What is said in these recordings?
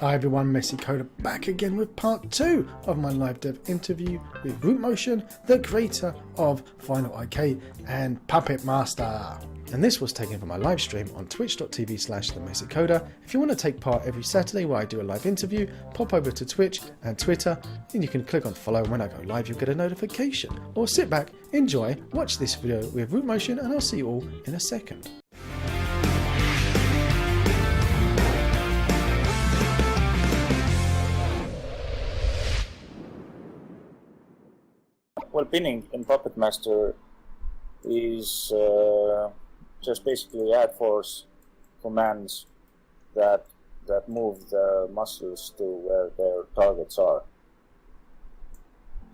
Hi everyone, Messy Coder back again with part 2 of my live dev interview with Rootmotion, the creator of FinalIK and PuppetMaster. And this was taken from my live stream on twitch.tv/themessycoder. If you want to take part every Saturday where I do a live interview, pop over to Twitch and Twitter, and you can click on follow. When I go live, you'll get a notification. Or sit back, enjoy, watch this video with Rootmotion, and I'll see you all in a second. Well, pinning in PuppetMaster is just basically add force commands that move the muscles to where their targets are.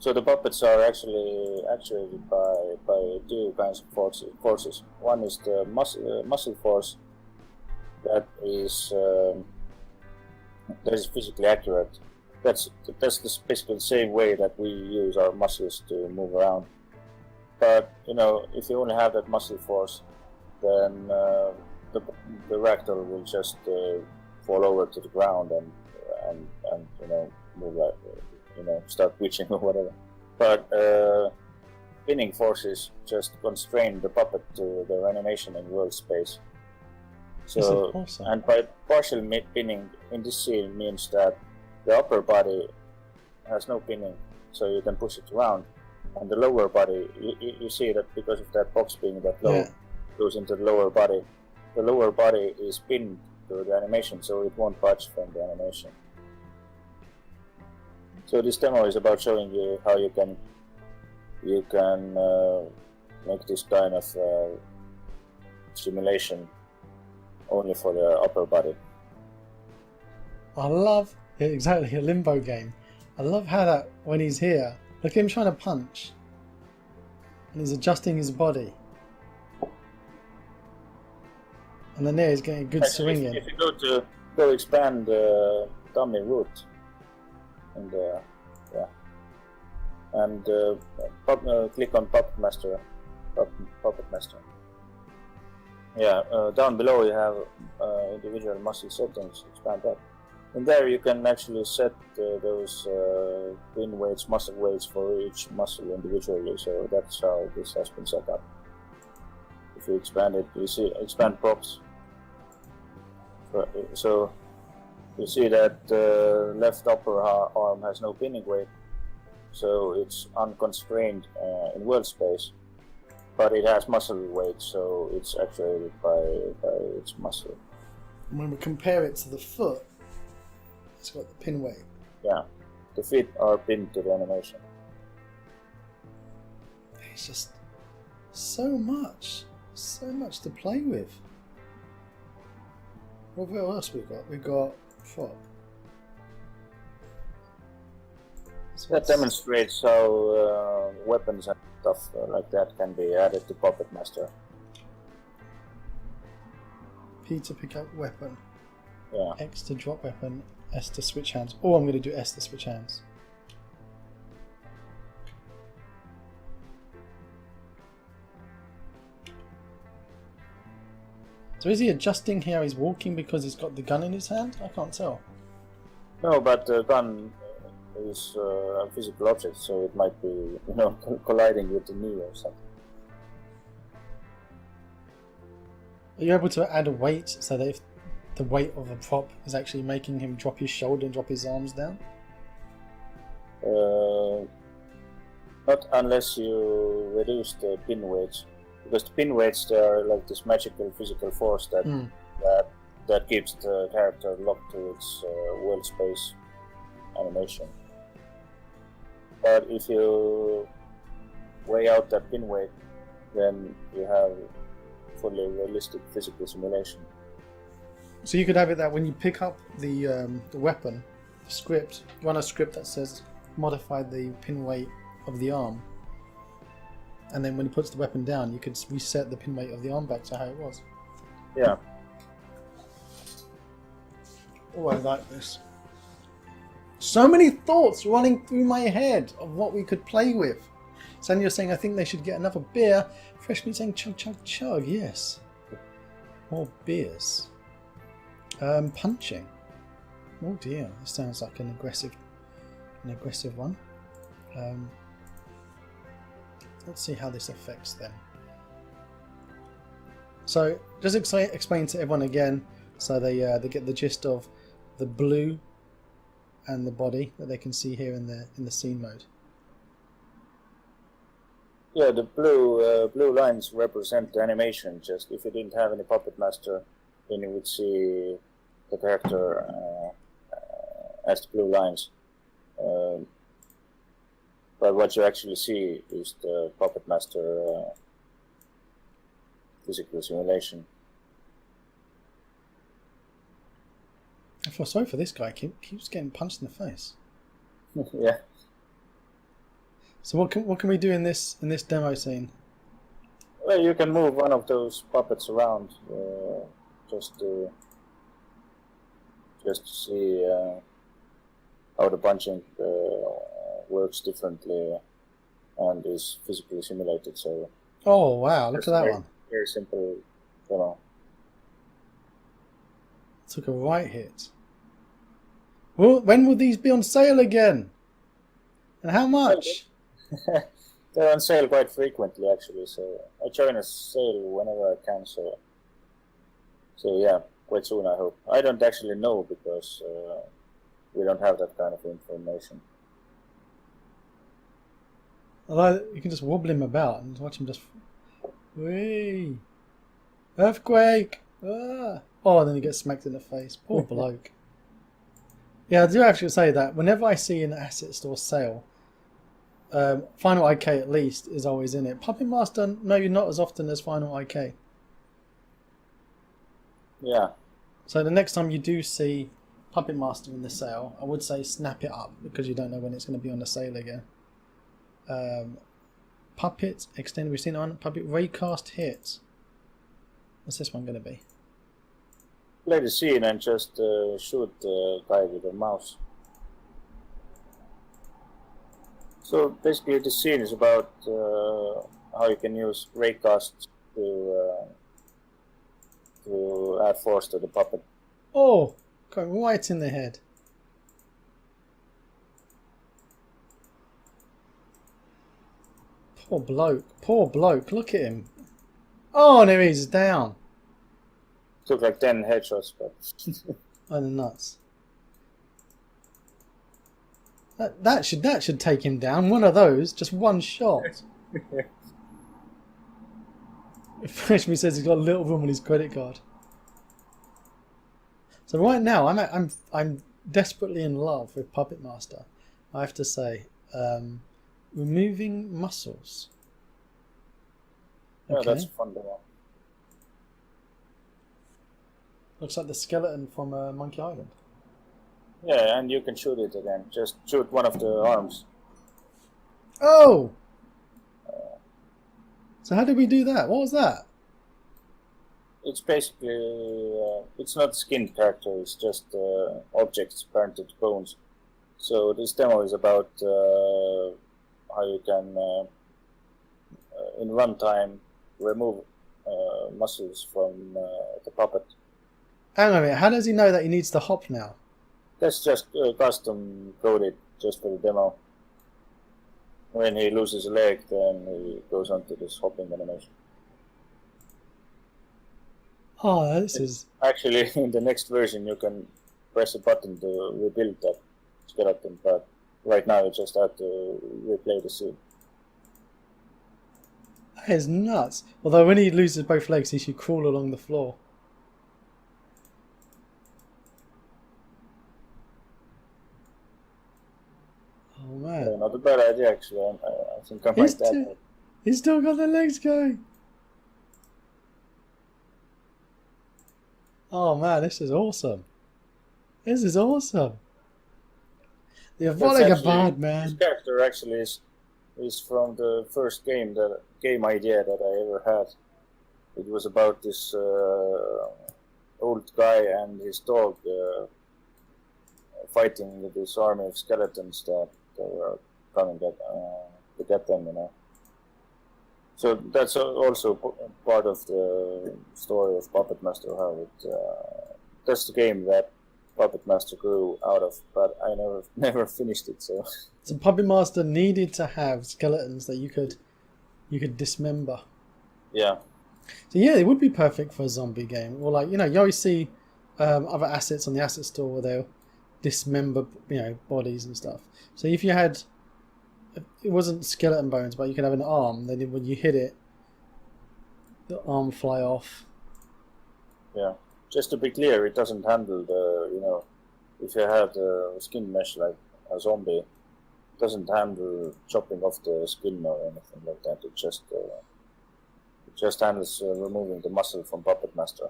So the puppets are actually actuated by two kinds of forces. One is the muscle force that is physically accurate. That's basically the same way that we use our muscles to move around. But you know, if you only have that muscle force, then the ragdoll will just fall over to the ground and you know, move start twitching or whatever. But pinning forces just constrain the puppet to their animation in world space. So awesome? And by partial pinning in this scene means that the upper body has no pinning, so you can push it around, and the lower body, you see that because of that box being that low, goes into the lower body. The lower body is pinned to the animation, so it won't budge from the animation. So this demo is about showing you how you can make this kind of simulation only for the upper body. I love exactly a limbo game. I love how that when he's here, look at him trying to punch, and he's adjusting his body, and then there he's getting a good swing in. If you go expand dummy root, and click on PuppetMaster. Yeah, down below you have individual muscle settings. Expand that. And there you can actually set those pin weights, muscle weights for each muscle individually. So that's how this has been set up. If you expand it, you see expand props. So you see that left upper arm has no pinning weight, so it's unconstrained in world space. But it has muscle weight, so it's actuated by its muscle. And when we compare it to the foot, it's got the pin weight. Yeah, the feet are pinned to the animation. It's just so much to play with. What else we got? We got foot. So that demonstrates how weapons and stuff like that can be added to PuppetMaster. P to pick up weapon. Yeah. X to drop weapon. S to switch hands. Oh, I'm going to do S to switch hands. So is he adjusting how he's walking because he's got the gun in his hand? I can't tell. No, but the gun is a physical object, so it might be, you know, colliding with the knee or something. Are you able to add a weight so that if the weight of a prop is actually making him drop his shoulder and drop his arms down? Not unless you reduce the pin weights, because the pin weights, they are like this magical physical force that keeps the character locked to its world space animation. But if you weigh out that pin weight, then you have fully realistic physical simulation. So you could have it that when you pick up the weapon, the script, run a script that says modify the pin weight of the arm, and then when he puts the weapon down, you could reset the pin weight of the arm back to how it was. Yeah. Oh, I like this. So many thoughts running through my head of what we could play with. Sandy, you're saying I think they should get another beer. Fresh meat saying chug chug chug. Yes. More beers. Punching. Oh dear, this sounds like an aggressive one. Let's see how this affects them. So just explain to everyone again, so they get the gist of the blue and the body that they can see here in the scene mode. Yeah, the blue lines represent the animation. Just if you didn't have any Puppet Master, then you would see the character as the blue lines. But what you actually see is the Puppet Master physical simulation. I feel sorry for this guy. Keeps getting punched in the face. Yeah. So what can we do in this demo scene? Well, you can move one of those puppets around just to see how the punching works differently and is physically simulated. So. Oh wow! Look at that one. Very simple demo. Took a right hit. Well, when will these be on sale again? And how much? They're on sale quite frequently, actually. So I join a sale whenever I can. So yeah, quite soon, I hope. I don't actually know because we don't have that kind of information. Although you can just wobble him about and watch him just. Whee! Earthquake! Ah! Oh, and then he gets smacked in the face. Poor bloke. Yeah, I do actually say that whenever I see an asset store sale, FinalIK at least is always in it. PuppetMaster maybe not as often as FinalIK. Yeah. So the next time you do see PuppetMaster in the sale, I would say snap it up because you don't know when it's going to be on the sale again. Puppet extended. We've seen it on Puppet Raycast hits. What's this one going to be? Play the scene and just shoot the guy with a mouse. So basically, the scene is about how you can use Raycast to add force to the puppet. Oh, going right in the head. Poor bloke. Poor bloke. Look at him. Oh, there he's down. Took like 10 headshots, but. Oh, the nuts. That should take him down. One of those, just one shot. Freshman says he's got a little room on his credit card. So right now, I'm desperately in love with PuppetMaster. I have to say, removing muscles. Okay. Yeah, that's a fun demo. Looks like the skeleton from Monkey Island. Yeah, and you can shoot it again. Just shoot one of the arms. Oh! So how did we do that? What was that? It's basically, it's not skinned character, it's just objects parented bones. So this demo is about how you can, in runtime, remove muscles from the puppet. Hang on a minute, how does he know that he needs to hop now? That's just custom coded just for the demo. When he loses a leg, then he goes on to this hopping animation. Oh, this is... Actually, in the next version, you can press a button to rebuild that skeleton, but right now you just have to replay the scene. That is nuts. Although when he loses both legs, he should crawl along the floor. Oh man. Yeah, not a bad idea, actually. I think I might add that. He's still got the legs going. Oh man, this is awesome. This is awesome. The Avoliga Bard, man. This character actually is from the first game idea that I ever had. It was about this old guy and his dog fighting with this army of skeletons that were coming to get them, you know. So that's also part of the story of PuppetMaster, how that's the game that PuppetMaster grew out of, but I never finished it. So PuppetMaster needed to have skeletons that you could dismember. yeah, So yeah, it would be perfect for a zombie game. Or like, you always see other assets on the asset store where they'll dismember, bodies and stuff. So if you had, it wasn't skeleton bones, but you could have an arm. Then when you hit it, the arm fly off. yeah. Just to be clear, it doesn't handle the, if you have the skin mesh like a zombie, it doesn't handle chopping off the skin or anything like that. It just handles removing the muscle from PuppetMaster.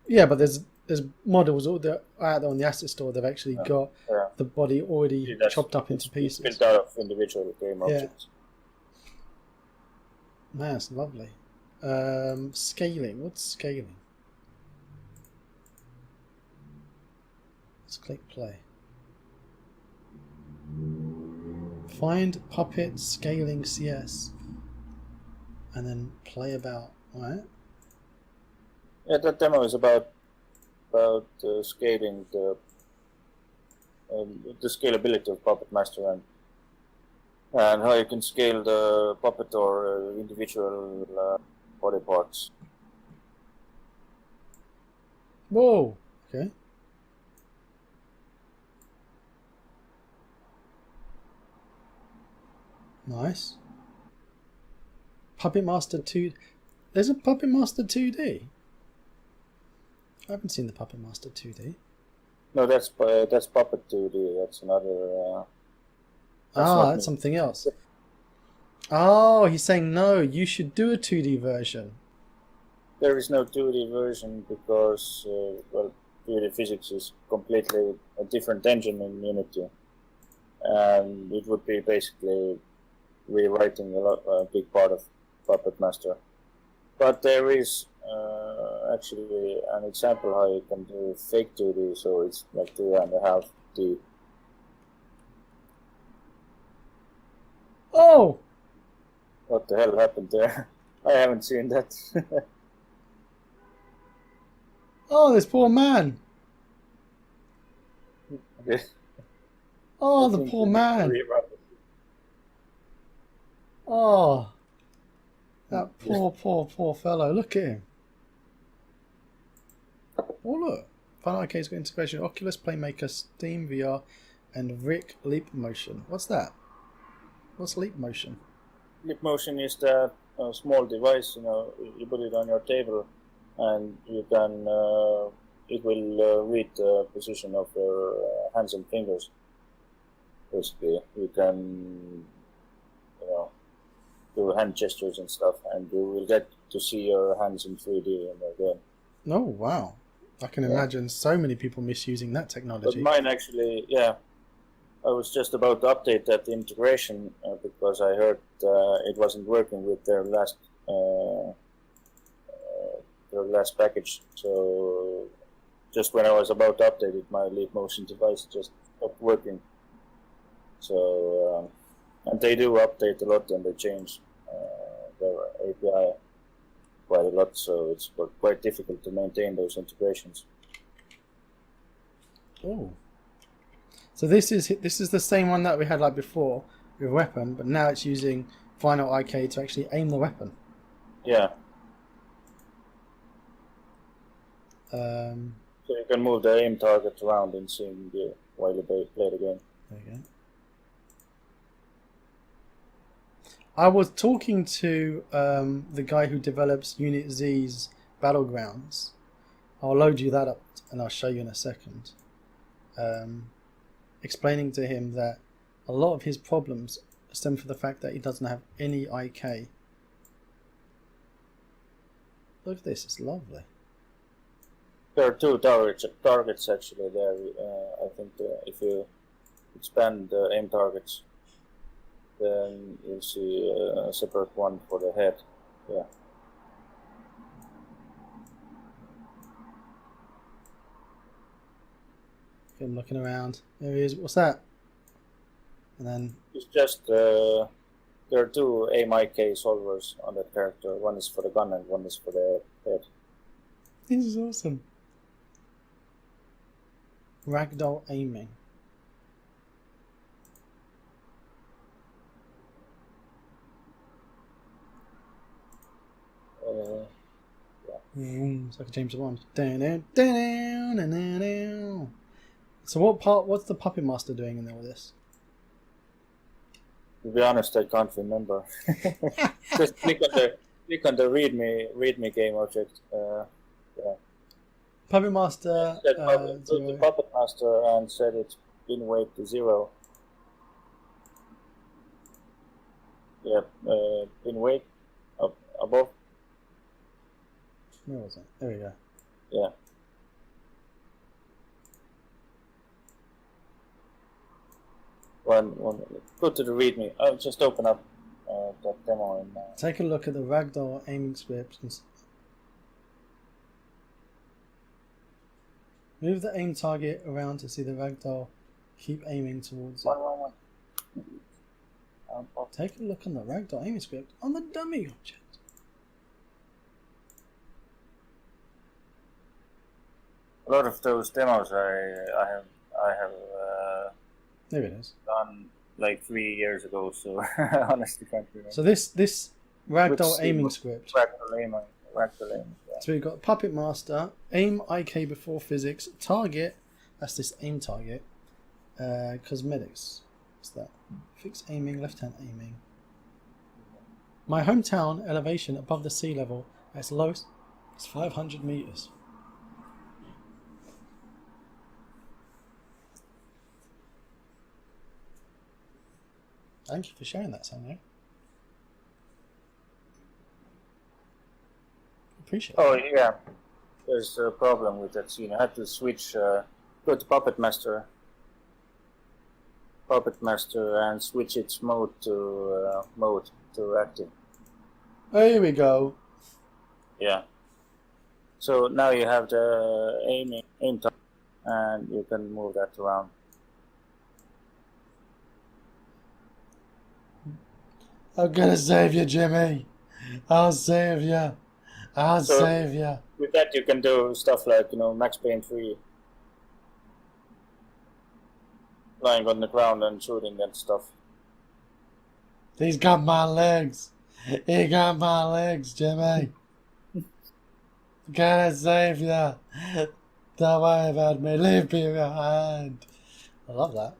Yeah, but there's models out there on the asset store. They've actually got the body already chopped up into pieces. Built out of individual game objects. Man, that's lovely. Scaling. What's scaling? Let's click play. Find Puppet Scaling CS. And then play about. Alright. Yeah, that demo is about scaling the scalability of PuppetMaster and how you can scale the puppet or individual body parts. Whoa! Okay. Nice. PuppetMaster 2. There's a PuppetMaster 2D. I haven't seen the PuppetMaster 2D. No, that's Puppet 2D. That's another. That's something else. Oh, he's saying no. You should do a 2D version. There is no 2D version because 2D physics is completely a different engine in Unity, and it would be basically rewriting a big part of PuppetMaster. But there is actually an example how you can do fake 2D, so it's like 2.5D. Oh! What the hell happened there? I haven't seen that. Oh, this poor man. Okay. Oh, the poor man. Oh. That poor fellow. Look at him. Oh, look. FinalIK's got integration with Oculus, Playmaker, Steam VR, and Rick Leap Motion. What's that? What's Leap Motion? Leap Motion is that small device, you put it on your table and you can, it will read the position of your hands and fingers. Basically, you can, do hand gestures and stuff, and you will get to see your hands in 3D in the game. Oh, wow. I can imagine so many people misusing that technology. But mine actually, I was just about to update that integration because I heard it wasn't working with their last package. So just when I was about to update it, my Leap Motion device just stopped working. So and they do update a lot and they change their API quite a lot. So it's quite difficult to maintain those integrations. Oh. So this is the same one that we had like before with weapon, but now it's using FinalIK to actually aim the weapon. Yeah. So you can move the aim target around in scene while you play the game. There you go. I was talking to the guy who develops Unit Z's Battlegrounds. I'll load you that up and I'll show you in a second. Explaining to him that a lot of his problems stem from the fact that he doesn't have any IK. Look at this, it's lovely. There are two targets actually there. I think if you expand the aim targets, then you'll see a separate one for the head. Yeah. I'm looking around. There he is. What's that? And then it's just there are two aim IK solvers on that character. One is for the gun and one is for the head. this is awesome. ragdoll aiming. It's like a James Bond. So what's the Puppet Master doing in all this? To be honest, I can't remember. Just click on the readme game object. Yeah. Puppet Master. Go to Puppet Master and set its bin weight to 0. Yep, bin weight up above. Where was it? There we go. Yeah. One. Go to the README. I'll just open up that demo in. Take a look at the ragdoll aiming script. Move the aim target around to see the ragdoll. Keep aiming towards it. One. Take a look on the ragdoll aiming script on the dummy object. A lot of those demos I have There it is. done like 3 years ago, so I honestly can't remember. So this ragdoll aiming script. Ragdoll aiming. Yeah. So we've got Puppet Master, aim IK before physics, target. That's this aim target. Cosmetics. What's that? Fix aiming, left hand aiming. My hometown elevation above the sea level at its lowest is 500 meters. Thank you for sharing that, Samuel. Appreciate it. Oh yeah, there's a problem with that scene. I had to switch. Go to Puppet Master, and switch its mode to active. Here we go. Yeah. So now you have the aim time, and you can move that around. I'm gonna save you, Jimmy. I'll save you. I'll save you. With that, you can do stuff like Max Payne 3, lying on the ground and shooting and stuff. He's got my legs. He got my legs, Jimmy. Gonna save you. Don't worry about me. Leave me behind. I love that.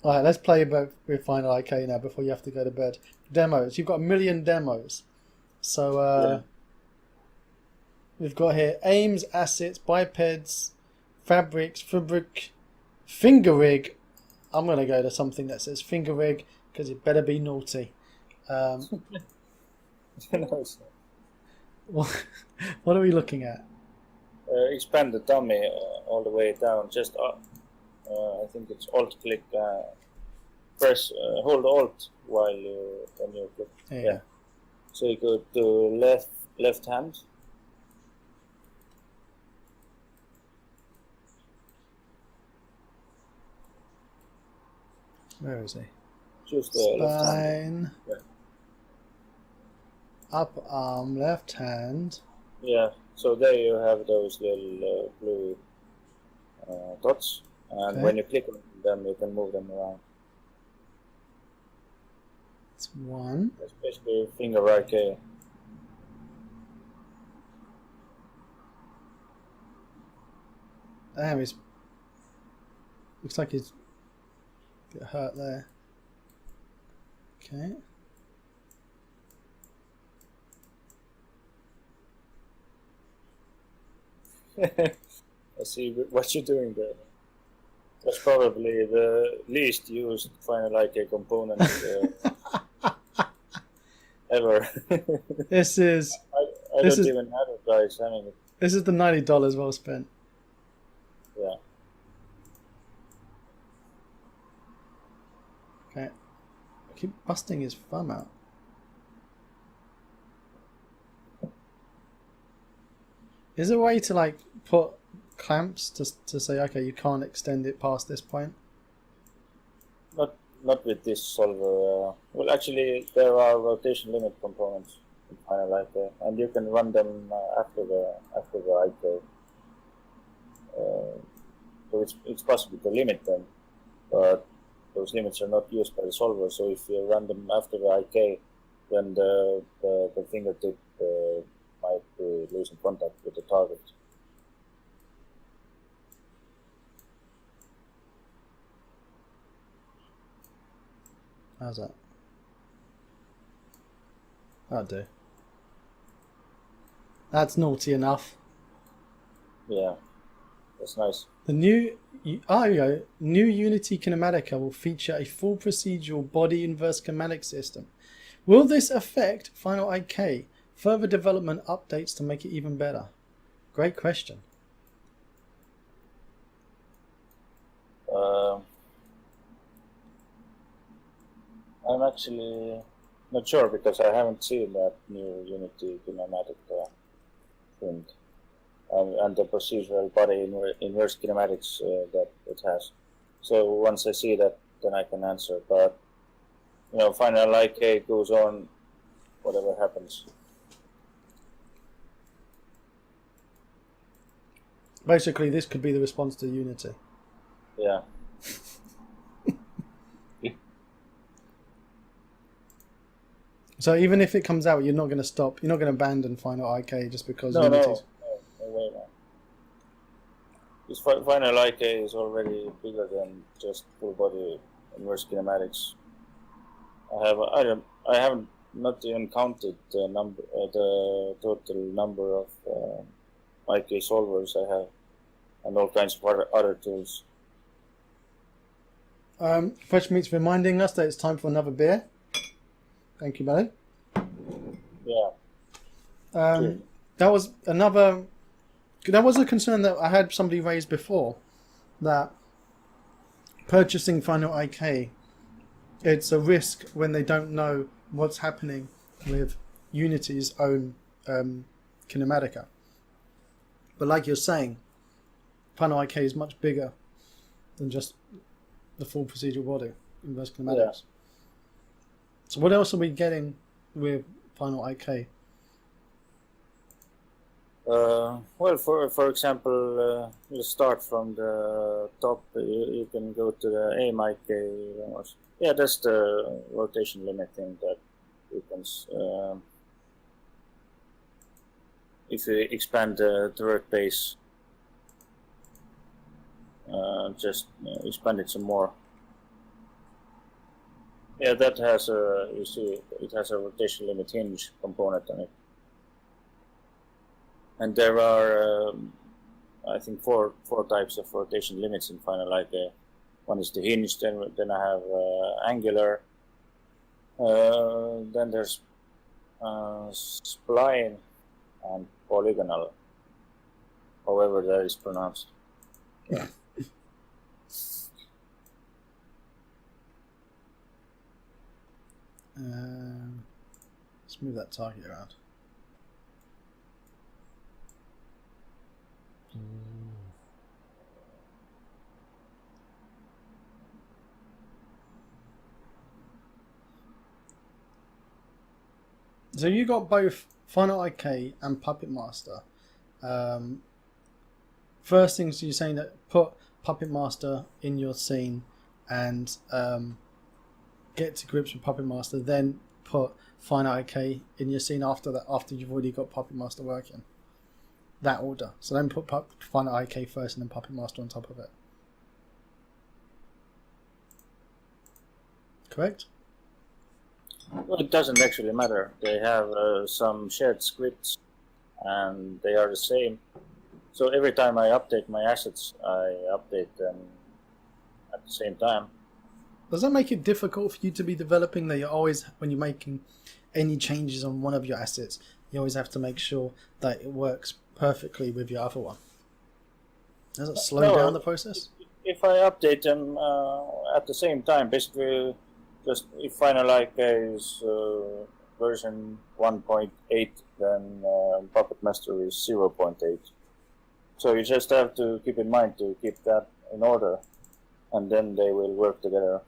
Alright, let's play with FinalIK now before you have to go to bed. Demos. You've got 1 million demos. So, we've got here aims, assets, bipeds, fabrics, finger rig. I'm going to go to something that says finger rig because it better be naughty. What are we looking at? Expand the dummy all the way down. Just I think it's Alt click. Press hold Alt when you click. Yeah. So you go to left hand. Where is he? Choose the left hand. Spine. Yeah. Up arm, left hand. Yeah. So there you have those little blue dots, and when you click on them, you can move them around. It's one. That's basically FinalIK. Damn, looks like he's a bit hurt there. Okay. I see what you're doing there. That's probably the least used FinalIK component ever. This is. I don't even advertise having it. This is the $90 well spent. Yeah. Okay. I keep busting his thumb out. Is there a way to like put clamps to say, okay, you can't extend it past this point? Not with this solver. Well, actually, there are rotation limit components in FinalIK, and you can run them after the IK. So it's possible to limit them, but those limits are not used by the solver. So if you run them after the IK, then the fingertip might be losing contact with the target. How's that? That'll do. That's naughty enough. Yeah, that's nice. The new new Unity Kinematica will feature a full procedural body inverse kinematic system. Will this affect FinalIK? Further development updates to make it even better? Great question. I'm actually not sure because I haven't seen that new Unity kinematic thing and the procedural body inverse kinematics that it has. So once I see that, then I can answer. But FinalIK goes on, whatever happens. Basically, this could be the response to Unity. Yeah. So even if it comes out, you're not going to stop. You're not going to abandon FinalIK just because Unity's... No way, man. This FinalIK is already bigger than just full body inverse kinematics. I haven't not even counted the total number of IK solvers I have, and all kinds of other tools. Fresh Meat's reminding us that it's time for another beer. Thank you, buddy. Yeah. That was a concern that I had somebody raise before, that purchasing FinalIK, it's a risk when they don't know what's happening with Unity's own kinematica. But like you're saying, FinalIK is much bigger than just the full procedural body inverse kinematics. Yeah. So what else are we getting with FinalIK? Well, for example, you start from the top. You can go to the aim IK. Yeah, that's the rotation limit thing that you can. If you expand the turret base, just expand it some more. Yeah, that has you see, it has a rotation limit hinge component on it. And there are, I think, four types of rotation limits in FinalIK. One is the hinge, then I have angular, then there's spline and polygonal, however that is pronounced. Yeah. Let's move that target around. So you got both FinalIK and PuppetMaster. First things you're saying that put PuppetMaster in your scene and get to grips with PuppetMaster, then put FinalIK in your scene after that, after you've already got PuppetMaster working. That order. So then put FinalIK first and then PuppetMaster on top of it. Correct? Well, it doesn't actually matter. They have some shared scripts and they are the same. So every time I update my assets, I update them at the same time. Does that make it difficult for you to be developing, that you're always, when you're making any changes on one of your assets, you always have to make sure that it works perfectly with your other one? Does it slow down the process? If I update them at the same time, basically, just if FinalIK is version 1.8, then PuppetMaster is 0.8. So you just have to keep in mind to keep that in order, and then they will work together,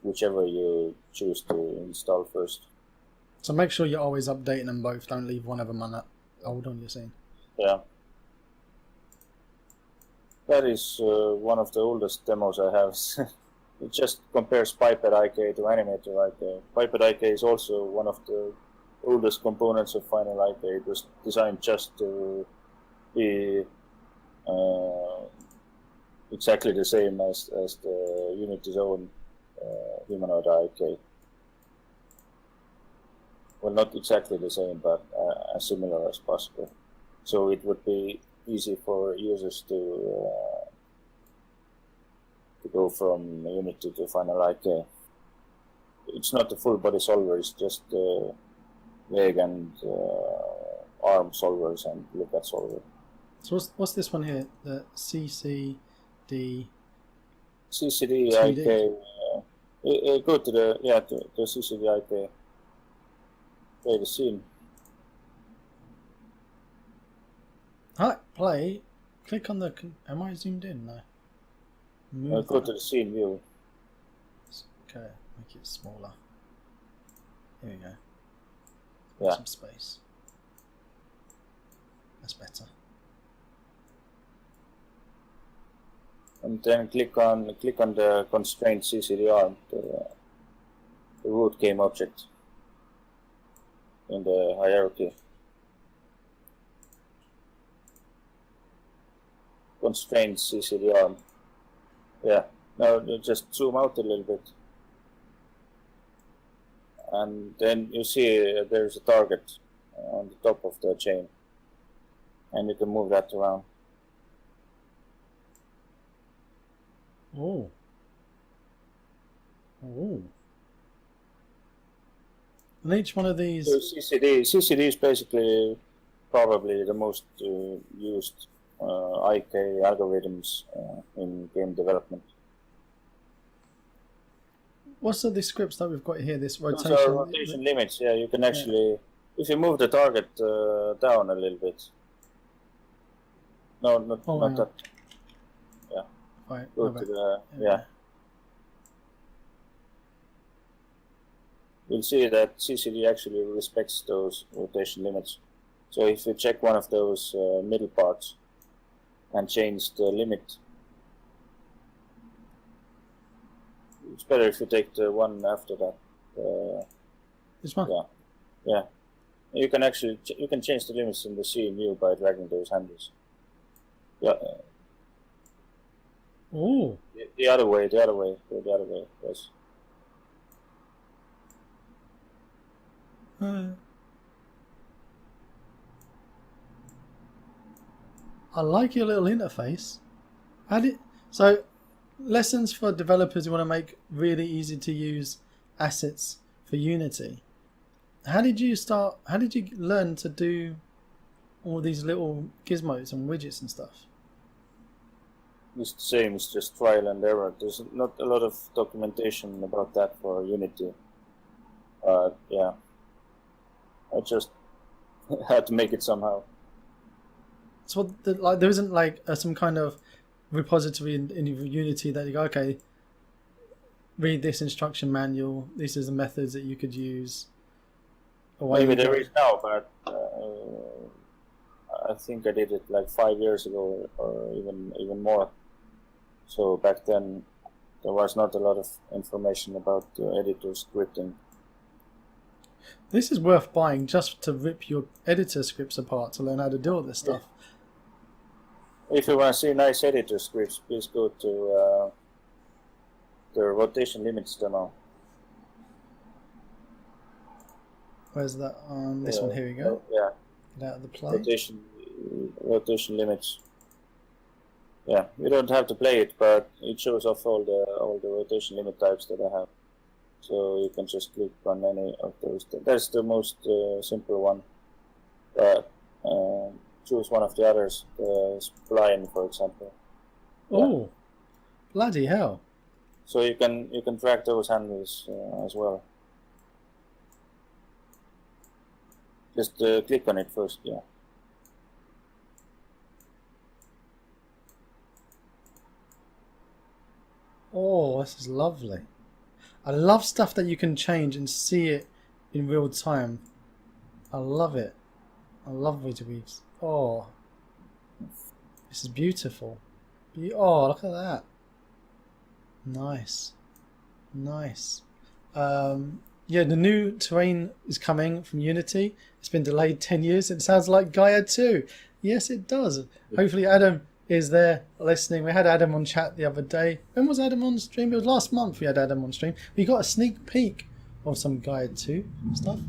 whichever you choose to install first. So make sure you're always updating them both. Don't leave one of them old on your scene. Yeah. That is one of the oldest demos I have. It just compares PuppetIK to AnimatorIK. PuppetIK is also one of the oldest components of FinalIK. It was designed just to be exactly the same as the Unity's own humanoid IK. Well, not exactly the same, but as similar as possible. So it would be easy for users to go from Unity to FinalIK. It's not a full body solver, it's just leg and arm solvers and lookout solver. So what's this one here? The CCD. CCD TD. IK. Go to the CCD IK. Play the scene. Hi, play. Click on the. Am I zoomed in? No. Go to the scene view. Okay, make it smaller. Here we go. Yeah. Some space. That's better. And then click on the constraint CCD arm, the root game object in the hierarchy. Constraint CCD arm. Yeah. Now just zoom out a little bit. And then you see there's a target on the top of the chain. And you can move that around. Oh. Oh. And each one of these. So CCD is basically probably the most used IK algorithms in game development. What's the scripts that we've got here? This rotation. Those are rotation limits. Yeah, you can actually, if you move the target down a little bit. No, not that. Yeah. Right. Go to the yeah. You'll see that CCD actually respects those rotation limits. So if you check one of those middle parts and change the limit, it's better if you take the one after that. This one? Yeah. You can actually change the limits in the scene view by dragging those handles. Yeah. Oh. The other way. Go the other way. Yes. I like your little interface. So, lessons for developers who want to make really easy to use assets for Unity. How did you learn to do all these little gizmos and widgets and stuff? It's the same. It's just trial and error. There's not a lot of documentation about that for Unity. Yeah. I just had to make it somehow. So there isn't like some kind of repository in Unity that you go, okay, read this instruction manual. This is the methods that you could use. Maybe there is now, but I think I did it like 5 years ago or even more. So back then there was not a lot of information about editor scripting. This is worth buying just to rip your editor scripts apart to learn how to do all this stuff. If you want to see nice editor scripts, please go to the rotation limits demo. Where's that? This one. Here we go. Yeah. Get out of the play. Rotation limits. Yeah, you don't have to play it, but it shows off all the rotation limit types that I have. So you can just click on any of those. That's the most simple one. But choose one of the others, the spline, for example. Oh, yeah. Bloody hell! So you can drag those handles as well. Just click on it first, yeah. Oh, this is lovely. I love stuff that you can change and see it in real time. I love it. I love visuals. Oh, this is beautiful. Oh, look at that. Nice. Nice. Yeah, the new terrain is coming from Unity. It's been delayed 10 years. It sounds like Gaia 2. Yes, it does. Hopefully Adam is there listening. We had Adam on chat the other day. When was Adam on stream? It was last month we had Adam on stream. We got a sneak peek of some Gaia 2 stuff.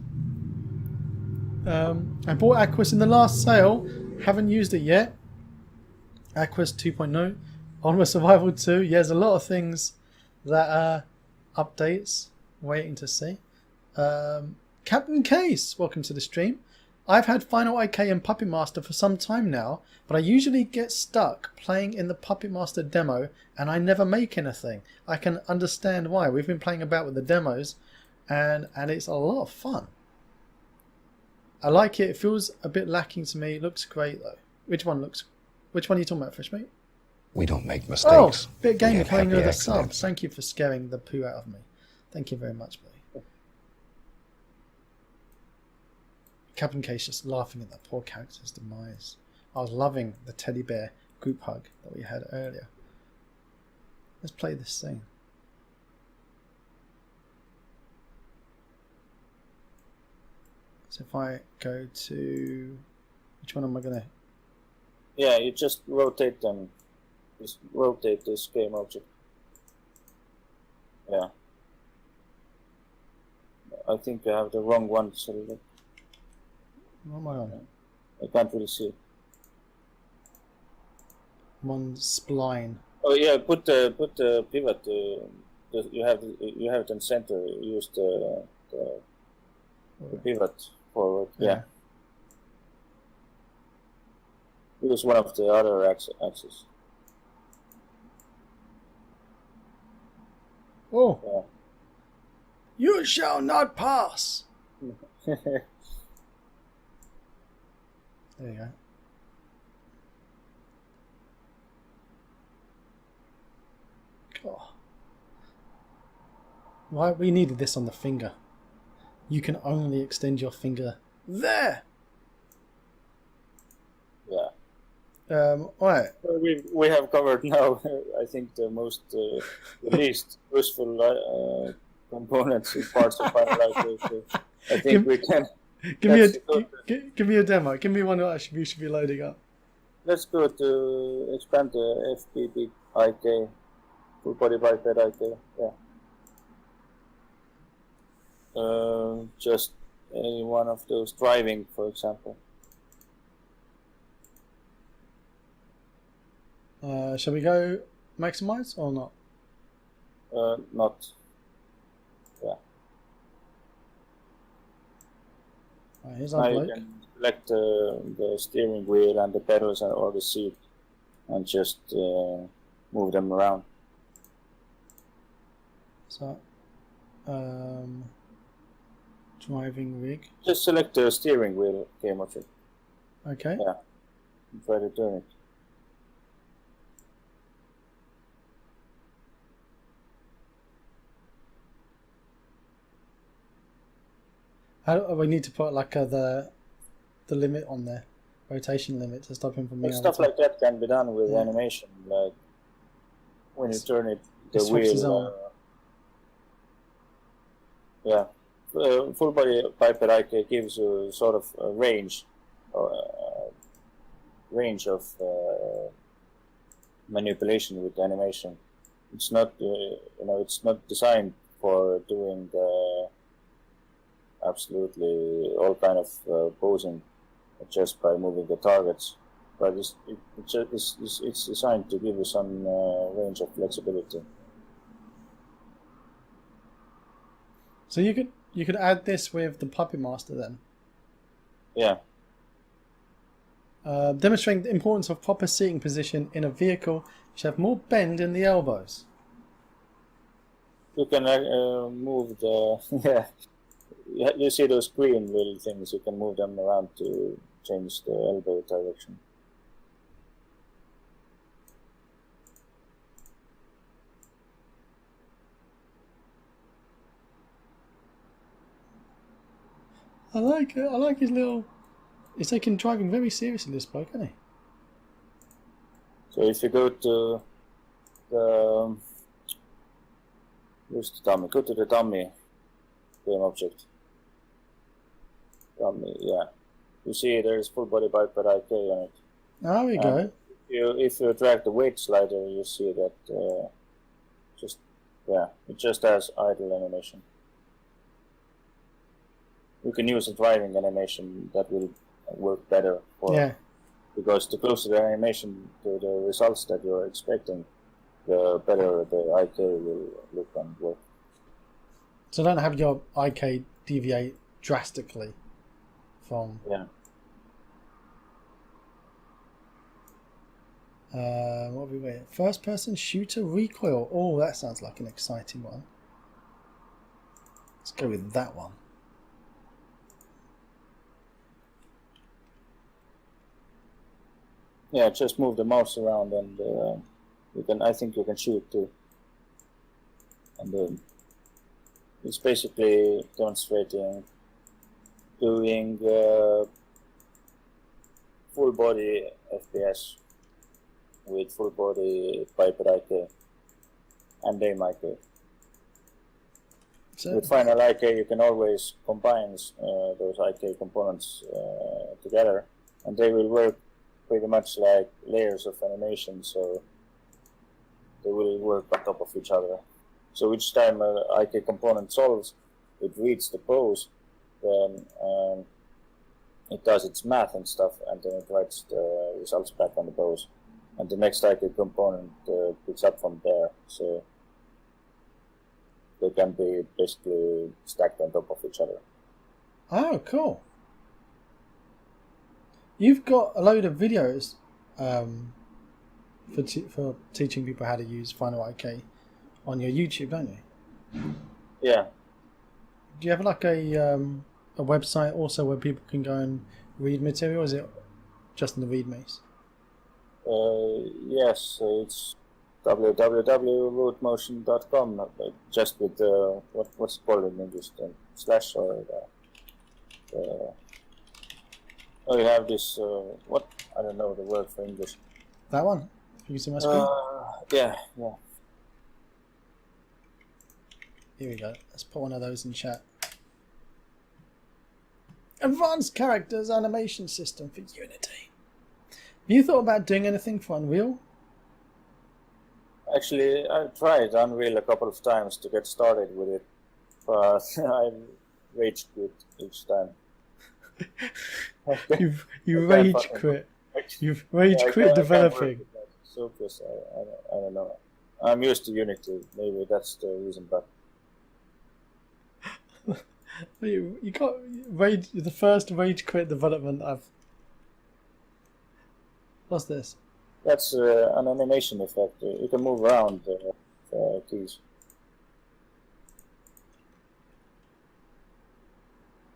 I bought Aquas in the last sale. Haven't used it yet. Aquas 2.0. Onward Survival 2. Yeah, there's a lot of things that are updates. Waiting to see. Captain Case, welcome to the stream. I've had FinalIK and PuppetMaster for some time now, but I usually get stuck playing in the PuppetMaster demo and I never make anything. I can understand why. We've been playing about with the demos and it's a lot of fun. I like it. It feels a bit lacking to me. It looks great though. Which one are you talking about, Fishmate? We don't make mistakes. Oh, bit game have playing happy with the accidents. subs. Thank you for scaring the poo out of me. Thank you very much, buddy. Captain Case just laughing at that poor character's demise. I was loving the teddy bear group hug that we had earlier. Let's play this thing. So if I go to... Which one am I going to... Yeah, you just rotate them. Just rotate this game object. Yeah. I think you have the wrong one selected. What am I on? I can't really see. One spline. Oh yeah, put the pivot. You have it in center. Use the pivot forward. Yeah. Use one of the other axes. Oh! Yeah. You shall not pass! There you go. God. Why we needed this on the finger. You can only extend your finger there. Yeah. Right. We have covered now. I think the most the least useful components and parts of FinalIK. I think we can. Give me a demo. Give me one that you should be loading up. Let's go to expand the FPPIK, full body biped IK. Yeah. Just any one of those driving, for example. Shall we go maximize or not? Not. Yeah. Here's Now our you bloke. can select the steering wheel and the pedals or the seat and just move them around. So, driving rig. Just select the steering wheel game object. Okay. Yeah. And try to turn it. How do we need to put like the limit on there, rotation limit to stop him from being able Stuff to... like that can be done with Yeah. animation, like when you turn it, It the switches wheel. on. Full body piped IK gives you sort of a range of manipulation with animation. It's not, it's not designed for doing the absolutely all kind of posing just by moving the targets, but it's designed to give you some range of flexibility. So you could add this with the PuppetMaster then. Yeah. Demonstrating the importance of proper seating position in a vehicle should have more bend in the elbows. You can move the you see those green little things. You can move them around to change the elbow direction. I like it. I like his little... He's taking driving very seriously, this bloke, isn't he? So if you go to the where's the dummy? Go to the dummy game object. Dummy, yeah. You see there's full body PuppetIK on it. There we go. If you drag the weight slider, you see that it just has idle animation. You can use a driving animation that will work better because the closer the animation to the results that you're expecting, the better the IK will look and work. So don't have your IK deviate drastically from... Yeah. What have we got? First person shooter Recoil. Oh, that sounds like an exciting one. Let's go with that one. Yeah, just move the mouse around and you can. I think you can shoot too. And it's basically demonstrating doing full body FPS with full body PuppetIK and aim-IK. So, with FinalIK, you can always combine those IK components together, and they will work pretty much like layers of animation, so they will work on top of each other. So each time an IK component solves, it reads the pose, then it does its math and stuff, and then it writes the results back on the pose. And the next IK component picks up from there, so they can be basically stacked on top of each other. oh, cool. You've got a load of videos for teaching people how to use FinalIK on your YouTube, don't you? Yeah. Do you have like a website also where people can go and read material, or is it just in the readmes? Yes, it's www.rootmotion.com, just with what's it called in English, the slash or oh, you have this what, I don't know the word for English. That one? You can see my screen? Yeah. Here we go. Let's put one of those in chat. Advanced Characters Animation System for Unity. Have you thought about doing anything for Unreal? Actually, I tried Unreal a couple of times to get started with it, but I rage quit each time. You rage quit. You've rage quit developing. So because I don't know. I'm used to Unity. Maybe that's the reason, but you got rage. The first rage quit development I've. What's this? That's an animation effect. You can move around the keys.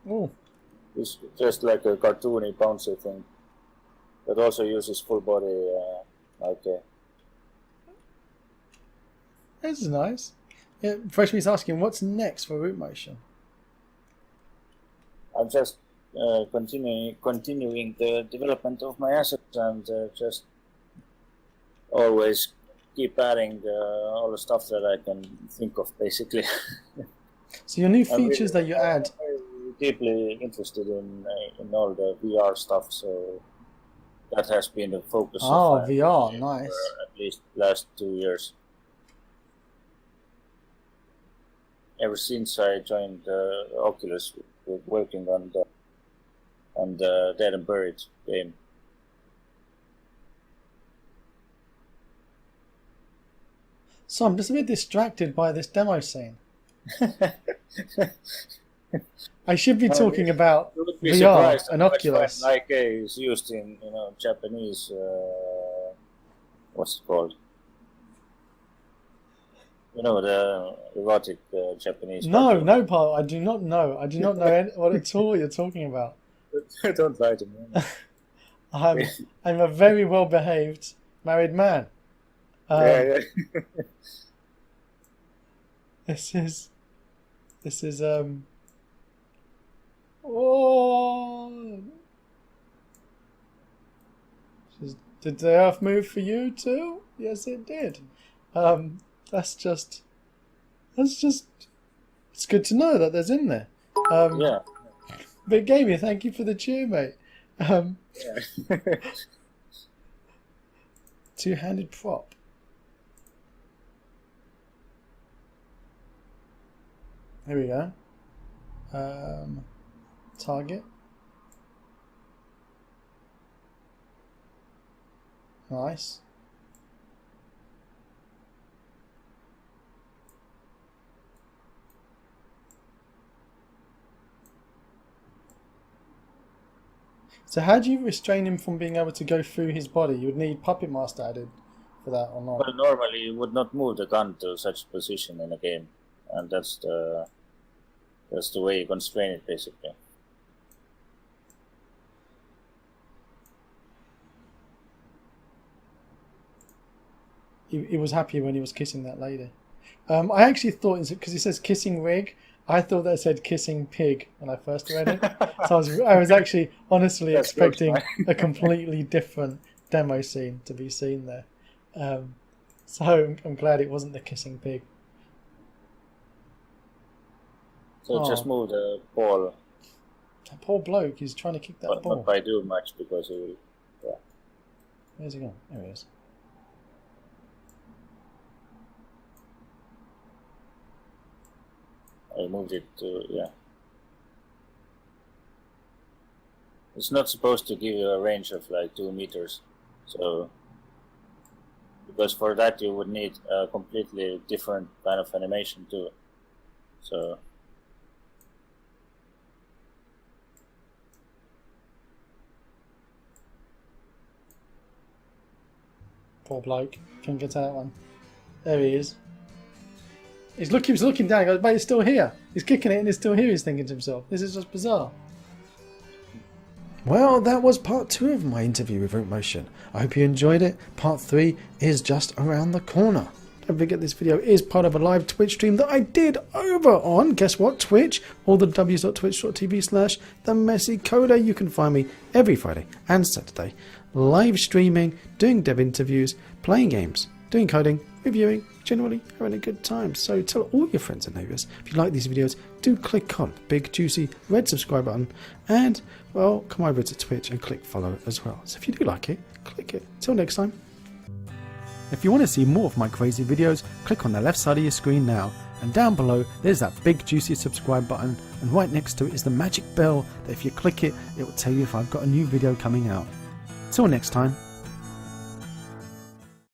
Oh. It's just like a cartoony bouncy thing that also uses full body IK. This is nice. Yeah, Freshman's asking, what's next for Rootmotion? I'm just continuing the development of my assets and just always keep adding all the stuff that I can think of, basically. So your new features that you add. I'm deeply interested in all the VR stuff, so that has been the focus. Oh, VR, nice. For at least last 2 years. Ever since I joined Oculus, we're working on the Dead and Buried game. So I'm just a bit distracted by this demo scene. I should be talking about VR and Oculus. IK is used in Japanese. What's it called? The erotic Japanese. No, Paul. I do not know. I do not know what at all you're talking about. Don't lie to me. I'm a very well behaved married man. Yeah. This is Did the earth move for you too? Yes, it did. That's just. It's good to know that there's in there. Yeah. Big Gamey, thank you for the cheer, mate. Yeah. Two-handed prop. Here we go. Target. Nice. So how do you restrain him from being able to go through his body? You would need PuppetMaster added for that or not? Well, normally you would not move the gun to such position in a game, and that's the way you constrain it, basically. He was happy when he was kissing that lady. I actually thought, because it says kissing rig, I thought that said kissing pig when I first read it. So I was actually honestly expecting a completely different demo scene to be seen there. So I'm glad it wasn't the kissing pig. So just move the ball. That poor bloke, he's trying to kick that But ball. not by too much, because he will. Yeah. Where's he gone? There he is. I moved it to, yeah. It's not supposed to give you a range of like 2 meters, so because for that you would need a completely different kind of animation too. So Poor bloke, couldn't get to that one. There he is. He's looking down, he goes, but he's still here. He's kicking it and he's still here, he's thinking to himself. This is just bizarre. Well, that was part 2 of my interview with Rootmotion. I hope you enjoyed it. Part 3 is just around the corner. Don't forget this video is part of a live Twitch stream that I did over on, guess what, Twitch. All the www.twitch.tv/themessycoder. You can find me every Friday and Saturday, live streaming, doing dev interviews, playing games, doing coding, reviewing, generally having a good time. So tell all your friends and neighbours. If you like these videos, do click on the big juicy red subscribe button and, well, come over to Twitch and click follow as well. So if you do like it, click it. Till next time. If you want to see more of my crazy videos, click on the left side of your screen now, and down below there's that big juicy subscribe button, and right next to it is the magic bell that if you click it, it will tell you if I've got a new video coming out. Till next time.